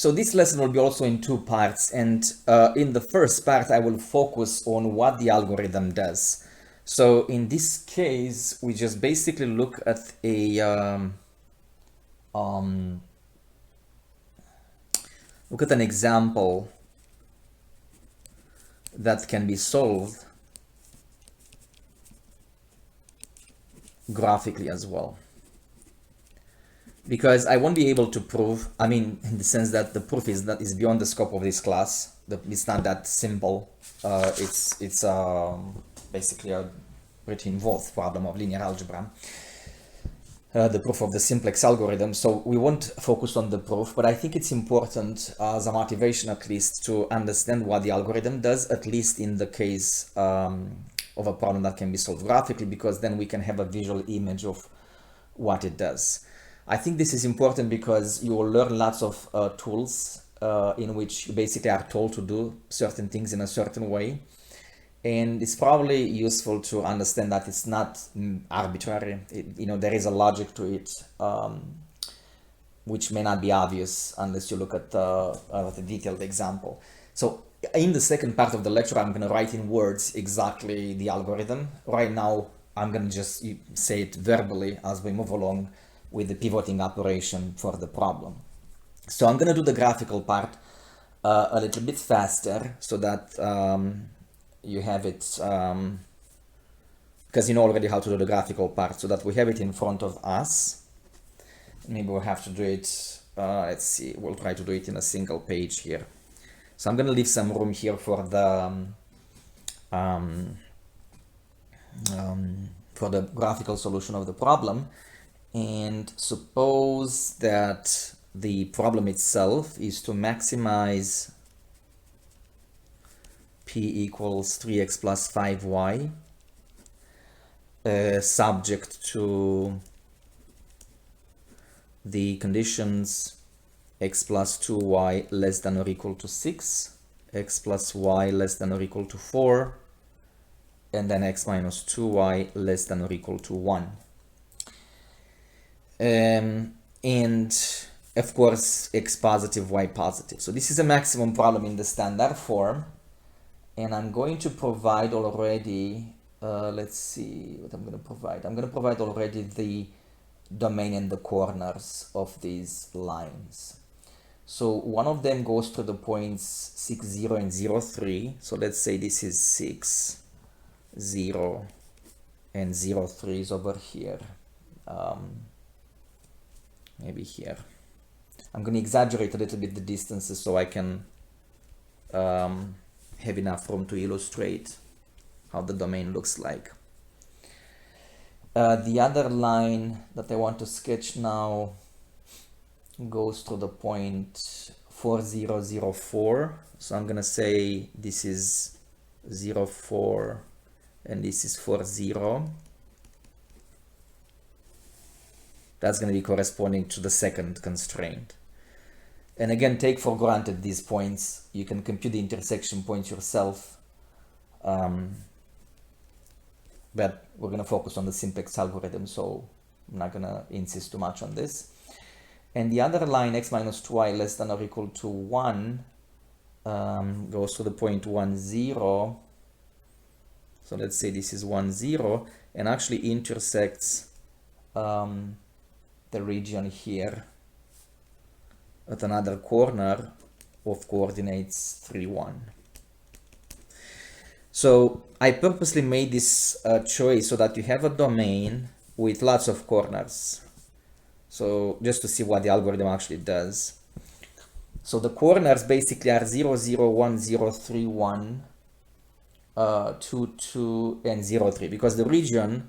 So this lesson will be also in two parts, and in the first part I will focus on what the algorithm does. So in this case we just basically look at a look at an example that can be solved graphically as well, because I won't be able to prove, I mean, in the sense that the proof is beyond the scope of this class. It's not that simple. It's basically a pretty involved problem of linear algebra, the proof of the simplex algorithm. So we won't focus on the proof, but I think it's important as a motivation at least to understand what the algorithm does, at least in the case of a problem that can be solved graphically, because then we can have a visual image of what it does. I think this is important because you will learn lots of tools in which you basically are told to do certain things in a certain way. And it's probably useful to understand that it's not arbitrary. There is a logic to it, which may not be obvious unless you look at the detailed example. So in the second part of the lecture, I'm going to write in words exactly the algorithm. Right now, I'm going to just say it verbally as we move along with the pivoting operation for the problem. So I'm going to do the graphical part a little bit faster so that you have it, because you know already how to do the graphical part, so that we have it in front of us. Maybe we'll have to do it, let's see, we'll try to do it in a single page here. So I'm going to leave some room here for the graphical solution of the problem. And suppose that the problem itself is to maximize p equals 3x plus 5y, subject to the conditions x plus 2y less than or equal to 6, x plus y less than or equal to 4, and then x minus 2y less than or equal to 1. And of course x positive, y positive. So this is a maximum problem in the standard form, and I'm going to provide already, let's see what I'm going to provide. I'm going to provide already the domain and the corners of these lines. So one of them goes to the points 6, 0 and 0, 3. So let's say this is 6, 0 and 0, 3 is over here. Maybe here. I'm going to exaggerate a little bit the distances so I can have enough room to illustrate how the domain looks like. The other line that I want to sketch now goes to the point 4, 0, 0, 4. So I'm going to say this is 0, 4 and this is 4, 0. That's going to be corresponding to the second constraint. And again, take for granted these points. You can compute the intersection points yourself. But we're going to focus on the simplex algorithm, so I'm not going to insist too much on this. And the other line, x minus 2y less than or equal to 1, goes to the point 1, 0. So let's say this is 1, 0, and actually intersects the region here at another corner of coordinates 3, 1. So I purposely made this choice so that you have a domain with lots of corners. So just to see what the algorithm actually does. So the corners basically are 0, 0, 1, 0, 3, 1, 2, 2, and 0, 3, because the region,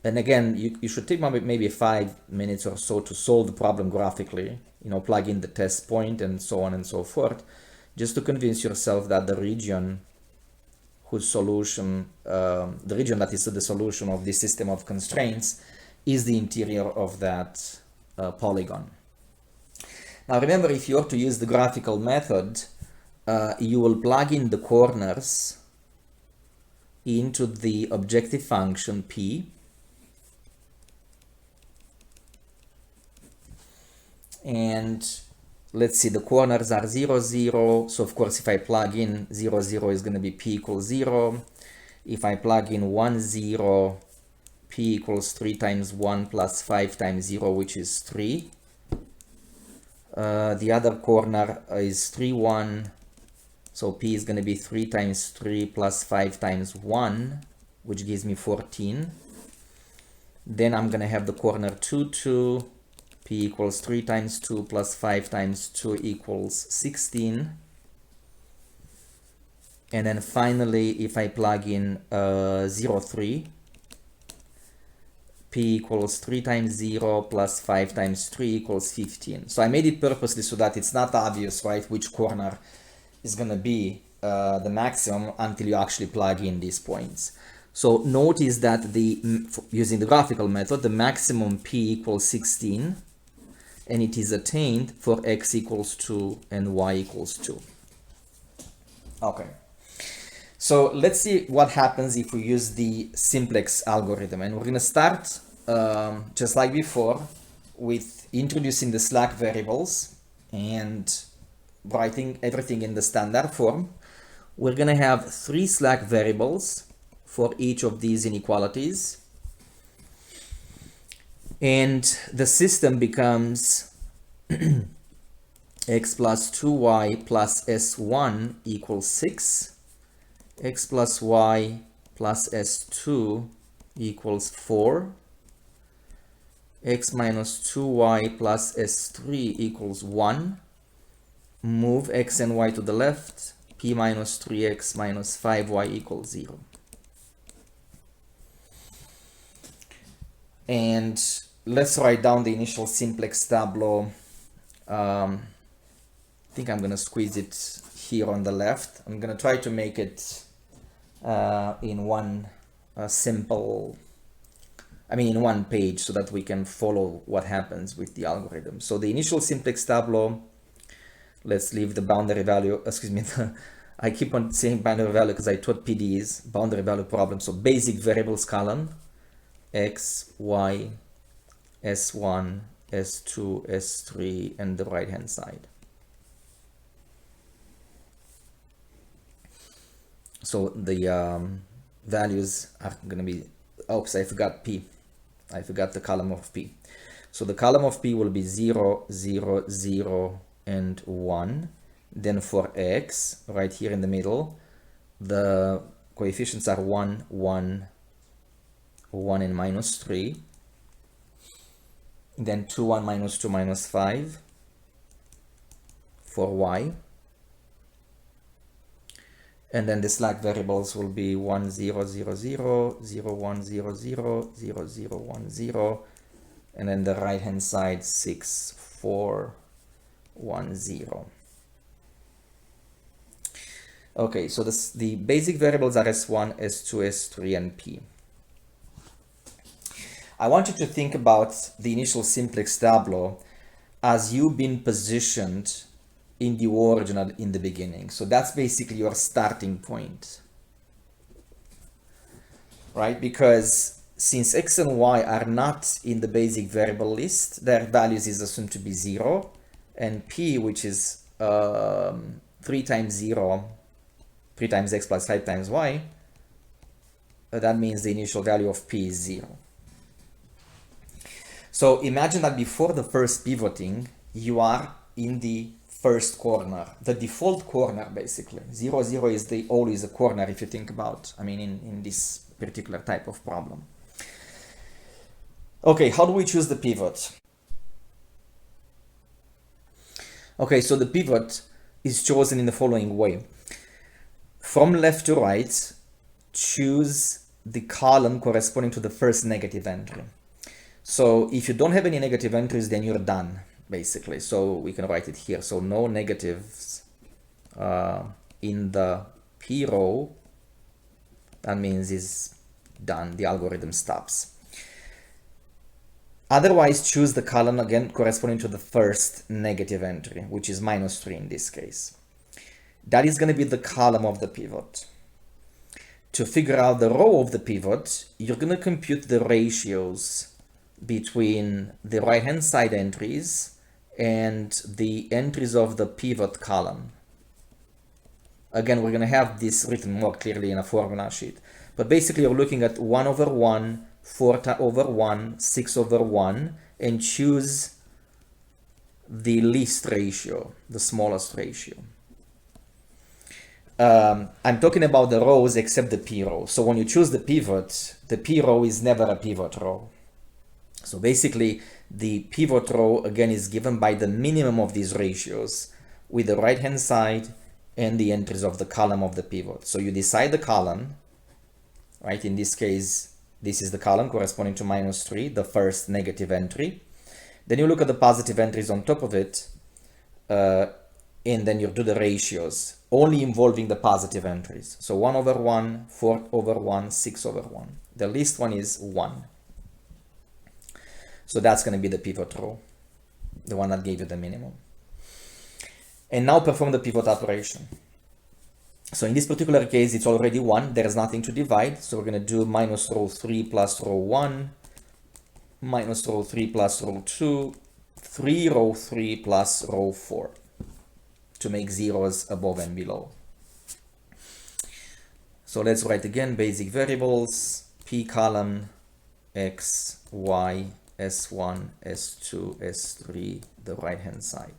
and again, you should take maybe 5 minutes or so to solve the problem graphically, plug in the test point and so on and so forth, just to convince yourself that the region whose solution, the region that is the solution of this system of constraints is the interior of that polygon. Now remember, if you are to use the graphical method, you will plug in the corners into the objective function p, and let's see, the corners are 0, 0. So of course, if I plug in 0, 0 is going to be p equals 0. If I plug in 1, 0, p equals 3 times 1 plus 5 times 0, which is 3. The other corner is 3, 1. So p is going to be 3 times 3 plus 5 times 1, which gives me 14. Then I'm going to have the corner 2, 2. P equals 3 times 2 plus 5 times 2 equals 16. And then finally, if I plug in 0, 3, p equals 3 times 0 plus 5 times 3 equals 15. So I made it purposely so that it's not obvious, right, which corner is going to be the maximum until you actually plug in these points. So notice that using the graphical method, the maximum p equals 16, and it is attained for x equals 2 and y equals 2. Okay. So let's see what happens if we use the simplex algorithm. And we're going to start, just like before, with introducing the slack variables and writing everything in the standard form. We're going to have 3 slack variables for each of these inequalities. And the system becomes x plus 2y plus s1 equals 6. X plus y plus s2 equals 4. X minus 2y plus s3 equals 1. Move x and y to the left. P minus 3x minus 5y equals 0. And let's write down the initial simplex tableau. I think I'm going to squeeze it here on the left. I'm going to try to make it in one in one page so that we can follow what happens with the algorithm. So the initial simplex tableau, let's leave the boundary value, I keep on saying boundary value because I taught PDs, boundary value problem. So basic variables column, x, y, s1, s2, s3, and the right hand side. So the values are going to be, oops, I forgot p. I forgot the column of p. So the column of p will be 0, 0, 0, and 1. Then for x, right here in the middle, the coefficients are 1, 1, 1, and minus 3. Then 2, 1, minus 2, minus 5 for y. And then the slack variables will be 1, 0, 0, 0, 0, 1, 0, 0, 0, 0, 1, 0. And then the right hand side, 6, 4, 1, 0. Okay, so the basic variables are S1, S2, S3, and P. I want you to think about the initial simplex tableau as you've been positioned in the original in the beginning. So that's basically your starting point, right? Because since x and y are not in the basic variable list, their values is assumed to be 0, and p, which is 3 times 0, 3 times x plus 5 times y, that means the initial value of p is 0. So imagine that before the first pivoting, you are in the first corner, the default corner basically. 0, 0 is always a corner if you think about, in this particular type of problem. Okay, how do we choose the pivot? Okay, so the pivot is chosen in the following way. From left to right, choose the column corresponding to the first negative entry. So if you don't have any negative entries, then you're done, basically. So we can write it here. So no negatives in the P row. That means it's done. The algorithm stops. Otherwise, choose the column again corresponding to the first negative entry, which is minus 3 in this case. That is going to be the column of the pivot. To figure out the row of the pivot, you're going to compute the ratios between the right-hand side entries and the entries of the pivot column. Again, we're going to have this written more clearly in a formula sheet. But basically, you're looking at 1 over 1, 4 over 1, 6 over 1, and choose the least ratio, the smallest ratio. I'm talking about the rows except the P row. So when you choose the pivot, the P row is never a pivot row. So basically, the pivot row, again, is given by the minimum of these ratios with the right-hand side and the entries of the column of the pivot. So you decide the column, right? In this case, this is the column corresponding to -3, the first negative entry. Then you look at the positive entries on top of it, and then you do the ratios, only involving the positive entries. So 1 over 1, 4 over 1, 6 over 1. The least one is 1. So that's going to be the pivot row, the one that gave you the minimum. And now perform the pivot operation. So in this particular case, it's already 1. There's nothing to divide. So we're going to do minus row 3 plus row 1, minus row 3 plus row 2, 3 row 3 plus row 4 to make zeros above and below. So let's write again basic variables, P column, X, Y, S1, S2, S3, the right hand side.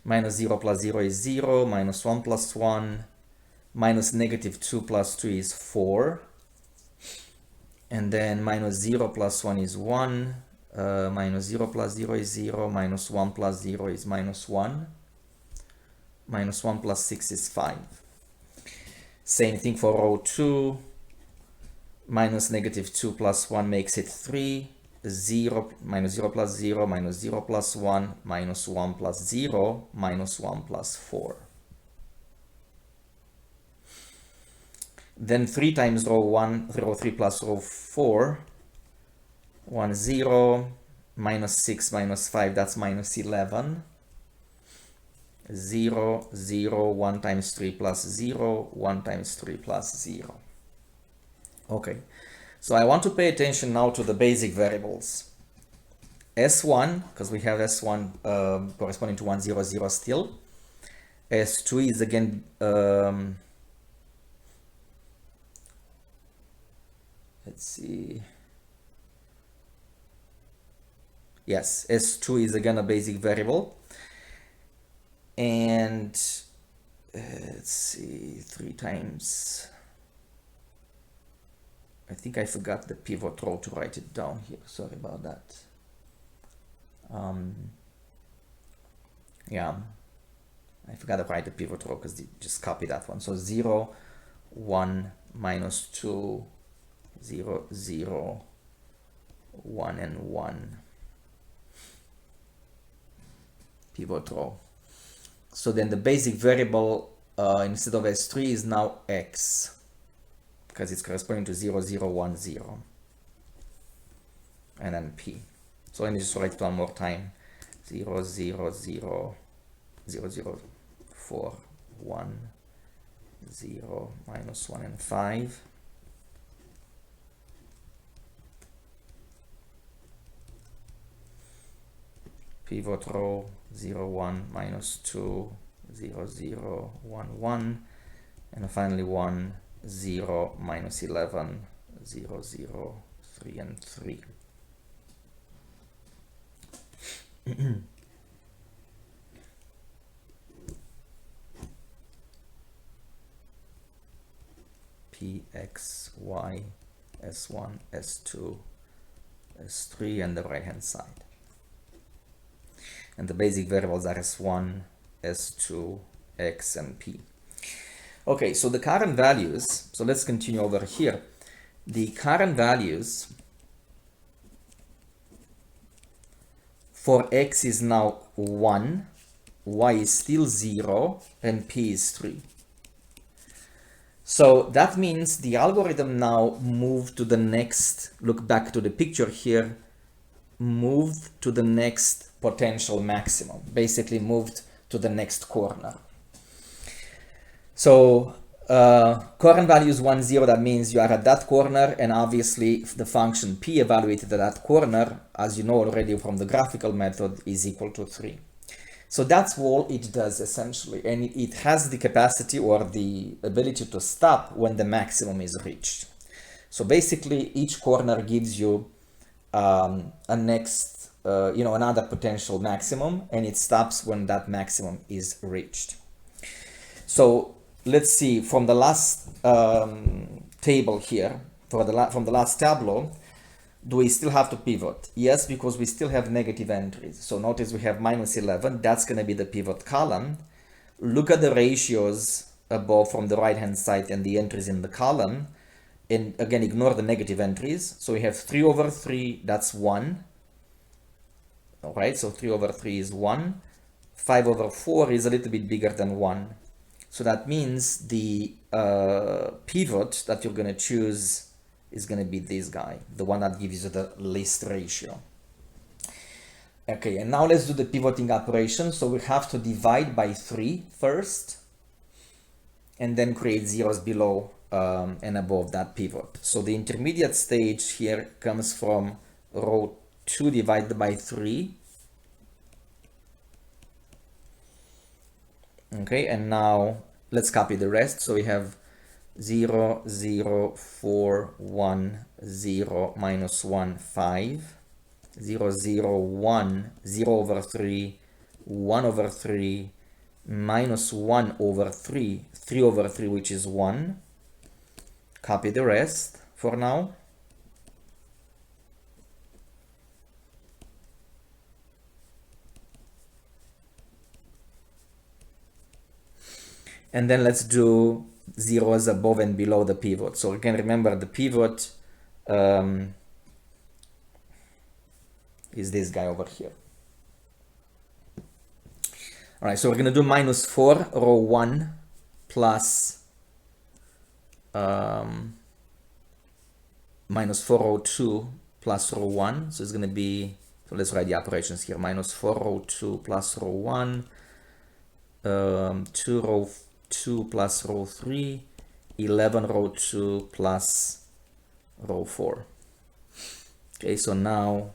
Minus 0 plus 0 is 0, minus 1 plus 1, minus negative 2 plus 2 is 4, and then minus 0 plus 1 is 1, minus 0 plus 0 is 0, minus 1 plus 0 is minus 1, minus 1 plus 6 is 5. Same thing for row 2, minus negative 2 plus 1 makes it 3, 0, minus 0 plus 0, minus 0 plus 1, minus 1 plus 0, minus 1 plus 4. Then 3 times row 1, row 3 plus row 4, 1, 0, minus 6, minus 5, that's minus 11, 0, 0, 1 times 3 plus 0, 1 times 3 plus 0. Okay, so I want to pay attention now to the basic variables. S1, because we have S1 corresponding to 1, 0, 0 still. S2 is again let's see. Yes, S2 is again a basic variable. And let's see, 3 times. I think I forgot the pivot row to write it down here. Sorry about that. Yeah, I forgot to write the pivot row because just copy that one. So 0, 1, minus 2, 0, 0, 1, and 1. Pivot row. So then the basic variable instead of S3 is now X, because it's corresponding to 0, 0, 1, 0. And then P. So let me just write it one more time. 0, 0, 0, 0, 0, 4, 1, 0, minus 1, and 5. Pivot row 0, 1, minus 2, 0, 0, 1, 1, and finally 1, 0, minus 11, 0, 0, 3, and 3. P, X, Y, S1, S2, S3, and the right hand side. And the basic variables are S1, S2, X, and P. Okay, so the current values, so let's continue over here. The current values for X is now 1, Y is still 0, and P is 3. So that means the algorithm now moved to the next, look back to the picture here, moved to the next potential maximum, basically moved to the next corner. So Current value is 1, 0. That means you are at that corner, and obviously the function p evaluated at that corner, as you know already from the graphical method, is equal to 3. So that's all it does essentially, and it has the capacity or the ability to stop when the maximum is reached. So basically each corner gives you a next, another potential maximum, and it stops when that maximum is reached. So let's see from the last table here, from the last Tableau, do we still have to pivot? Yes, because we still have negative entries. So notice we have minus 11. That's going to be the pivot column. Look at the ratios above from the right hand side and the entries in the column. And again, ignore the negative entries. So we have 3 over 3, that's 1. All right, so 3 over 3 is 1. 5 over 4 is a little bit bigger than 1. So that means the pivot that you're going to choose is going to be this guy, the one that gives you the least ratio. Okay, and now let's do the pivoting operation. So we have to divide by 3 first, and then create zeros below and above that pivot. So the intermediate stage here comes from row 2 divided by 3. Okay, and now let's copy the rest. So we have 0, 0, 4, 1, 0, minus 1, 5, 0, 0, 1, 0 over 3, 1 over 3, minus 1 over 3, 3 over 3, which is 1. Copy the rest for now. And then let's do zeros above and below the pivot. So again, remember the pivot is this guy over here. All right, so we're going to do minus 4, row 1, plus minus 4, row 2, plus row 1. So it's going to be, so let's write the operations here. Minus 4, row 2, plus row 1, 2, row 2, plus row 3, 11, row 2, plus row 4. Okay, so now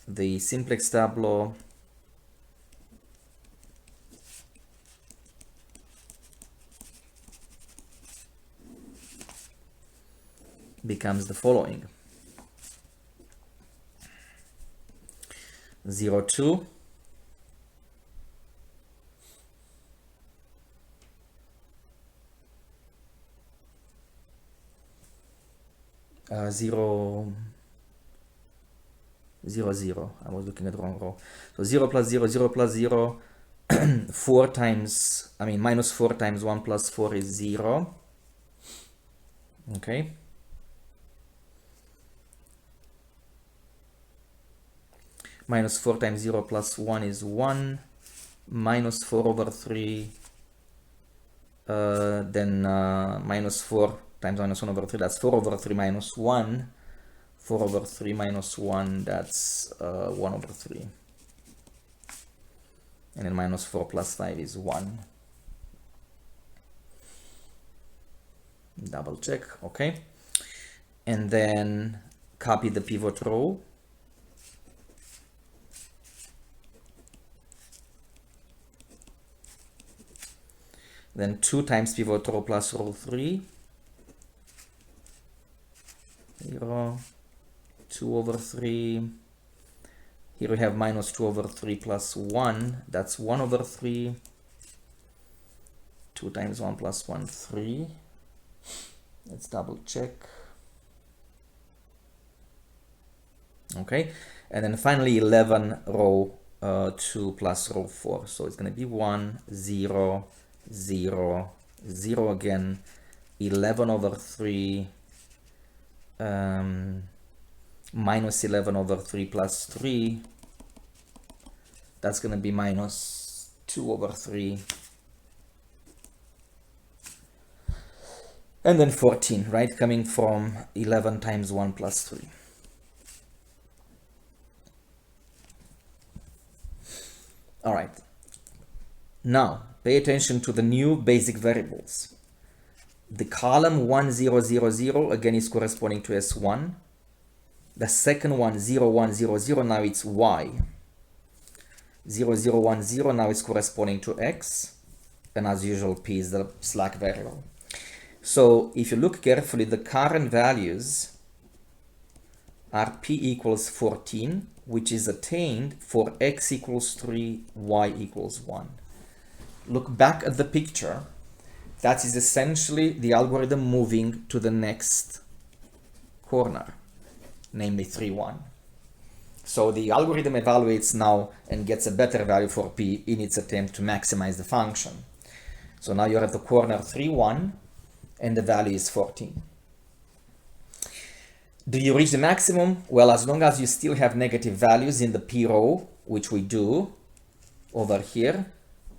the Simplex Tableau becomes the following: 0, 2, 0, 0, 0. I was looking at the wrong row. So 0 plus 0, 0 plus 0, 4 times, minus 4 times 1 plus 4 is 0. Okay. Minus 4 times 0 plus 1 is 1. Minus 4 over 3. Then minus 4 times minus 1 over 3, that's 4 over 3 minus 1. 4 over 3 minus 1, that's 1 over 3. And then minus 4 plus 5 is 1. Double check, okay. And then copy the pivot row. Then 2 times pivot row plus row 3. 0, 2 over 3. Here we have minus 2 over 3 plus 1. That's 1 over 3. 2 times 1 plus 1, 3. Let's double check. Okay. And then finally 11 row 2 plus row 4. So it's going to be 1, 0, 0, 0 again. 11 over 3. Minus 11 over 3 plus 3. That's going to be minus 2 over 3. And then 14, right? Coming from 11 times 1 plus 3. All right. Now, pay attention to the new basic variables. The column 1, 0, 0, 0 again is corresponding to S1. The second one, 0, 1, 0, 0, now it's Y. 0, 0, 1, 0, now it's corresponding to X. And as usual, P is the slack variable. So if you look carefully, the current values are P equals 14, which is attained for X equals 3, Y equals 1. Look back at the picture. That is essentially the algorithm moving to the next corner, namely 3, 1. So the algorithm evaluates now and gets a better value for P in its attempt to maximize the function. So now you're at the corner 3, 1, and the value is 14. Do you reach the maximum? Well, as long as you still have negative values in the P row, which we do over here,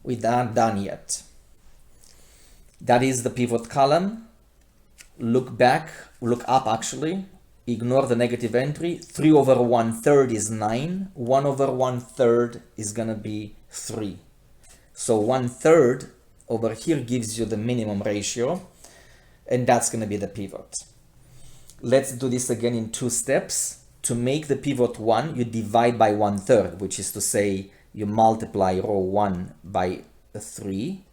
we're not done yet. That is the pivot column. Look back, look up actually, ignore the negative entry. 3 over 1/3 is 9. 1 over 1/3 is gonna be 3. So 1/3 over here gives you the minimum ratio, and that's gonna be the pivot. Let's do this again in 2 steps. To make the pivot 1, you divide by 1/3, which is to say you multiply row 1 by 3,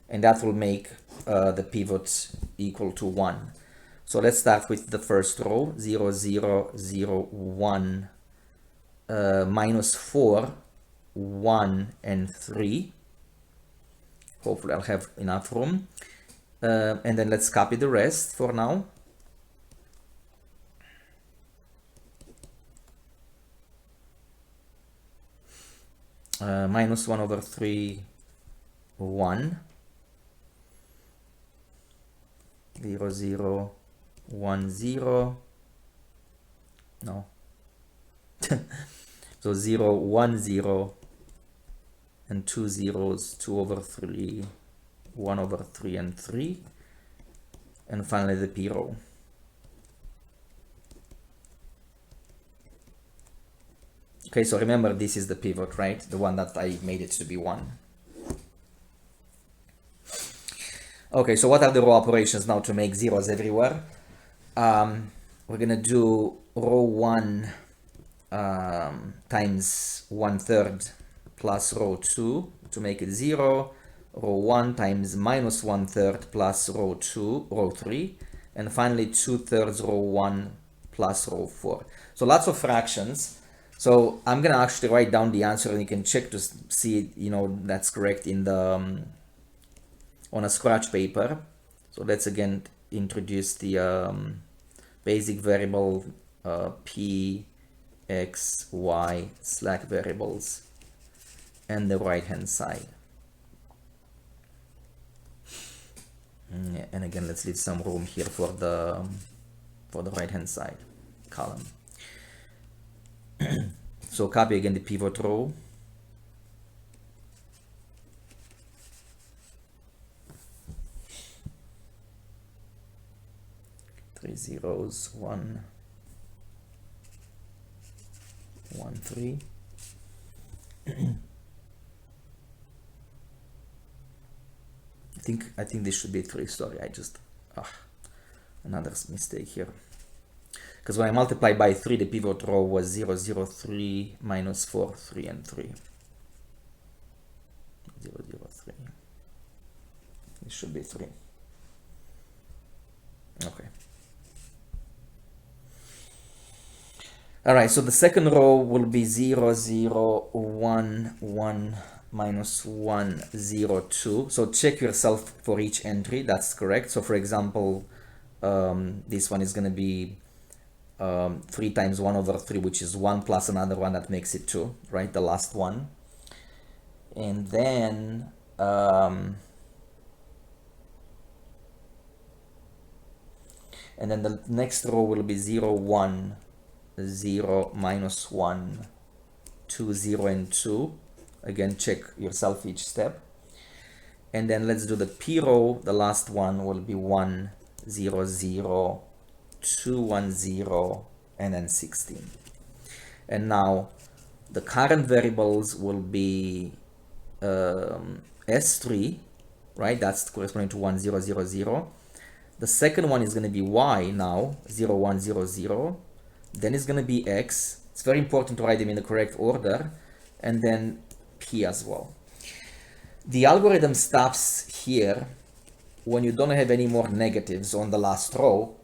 and that will make the pivot equal to 1. So let's start with the first row, 0, 0, 0, 1, minus 4, 1, and 3. Hopefully I'll have enough room. And then let's copy the rest for now. Minus 1 over 3, 1. 0, 0, 1, 0. No. So 0, 1, 0. And 2 zeros, 2 over 3, 1 over 3, and 3. And finally the P row. Okay, so remember this is the pivot, right? The one that I made it to be 1. Okay, so what are the row operations now to make zeros everywhere? We're gonna do row 1 times 1/3 plus row 2 to make it 0. Row 1 times minus 1/3 plus row 2, row 3. And finally 2/3 row 1 plus row 4. So lots of fractions. So I'm gonna actually write down the answer and you can check to see, you know, that's correct in the on a scratch paper. So let's again introduce the basic variable P, X, Y slack variables and the right hand side. And again, let's leave some room here for the right hand side column. So copy again the pivot row. Three zeros, 1, 1, 3. I think this should be 3. Sorry, I just another mistake here. Because when I multiply by 3, the pivot row was 0, 0, 3, minus 4, 3, and 3. 0, 0, 3. It should be 3. Okay. All right, so the second row will be 0, 0, 1, 1, minus 1, 0, 2. So check yourself for each entry. That's correct. So for example, this one is going to be 3 times 1 over 3, which is 1 plus another one that makes it 2, right? The last one. And then the next row will be 0, 1, 0, minus 1, 2, 0, and 2. Again, check yourself each step. And then let's do the P row. The last one will be 1, 0, 0, 2, 1, 0, and then 16. And now the current variables will be S3, right? That's corresponding to 1, 0, 0, 0. The second one is going to be y now, 0, 1, 0, 0. Then it's going to be x. It's very important to write them in the correct order. And then p as well. The algorithm stops here when you don't have any more negatives on the last row.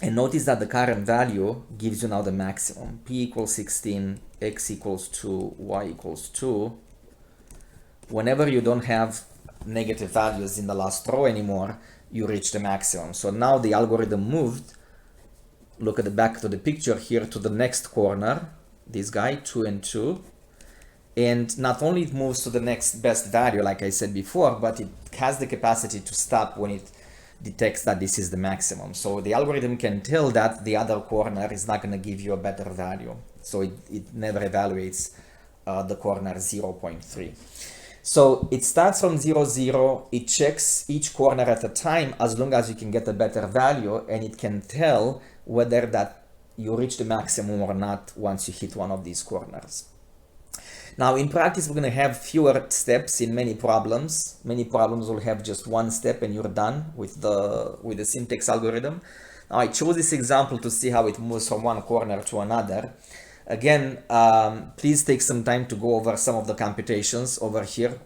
And notice that the current value gives you now the maximum. P equals 16, x equals 2, y equals 2. Whenever you don't have negative values in the last row anymore, you reach the maximum. So now the algorithm moved, look at the back to the picture here, to the next corner, this guy, 2 and 2. And not only it moves to the next best value, like I said before, but it has the capacity to stop when it detects that this is the maximum. So the algorithm can tell that the other corner is not going to give you a better value. So it never evaluates the corner 0.3. So it starts from 0, 0. It checks each corner at a time as long as you can get a better value, and it can tell whether that you reach the maximum or not once you hit one of these corners. Now, in practice, we're going to have fewer steps in many problems. Many problems will have just one step and you're done with the simplex algorithm. Now, I chose this example to see how it moves from one corner to another. Again, please take some time to go over some of the computations over here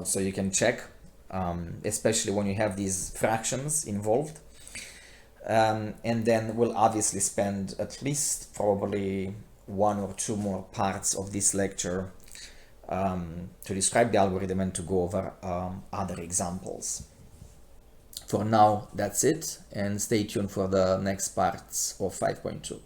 so you can check, especially when you have these fractions involved. And then we'll obviously spend at least probably 1 or 2 more parts of this lecture to describe the algorithm and to go over other examples. For now, that's it, and stay tuned for the next parts of 5.2.